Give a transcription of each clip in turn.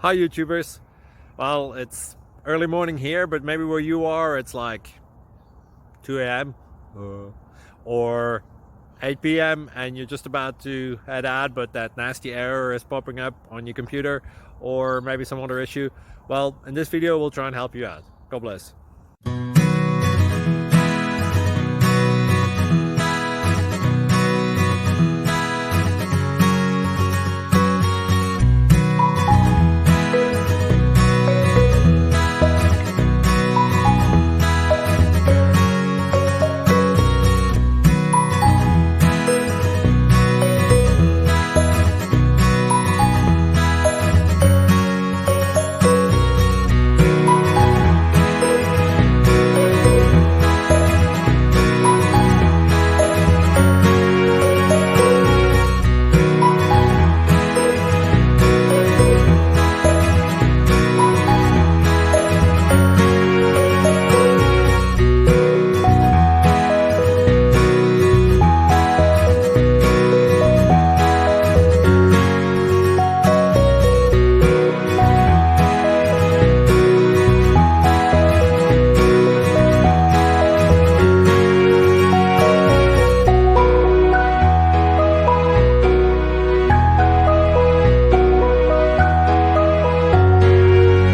Hi YouTubers. Well, it's early morning here, but maybe where you are it's like 2 a.m. or 8 p.m. and you're just about to head out, but that nasty error is popping up on your computer, or maybe some other issue. Well, in this video we'll try and help you out. God bless.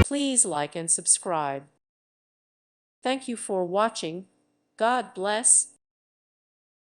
Please like and subscribe. Thank you for watching. God bless.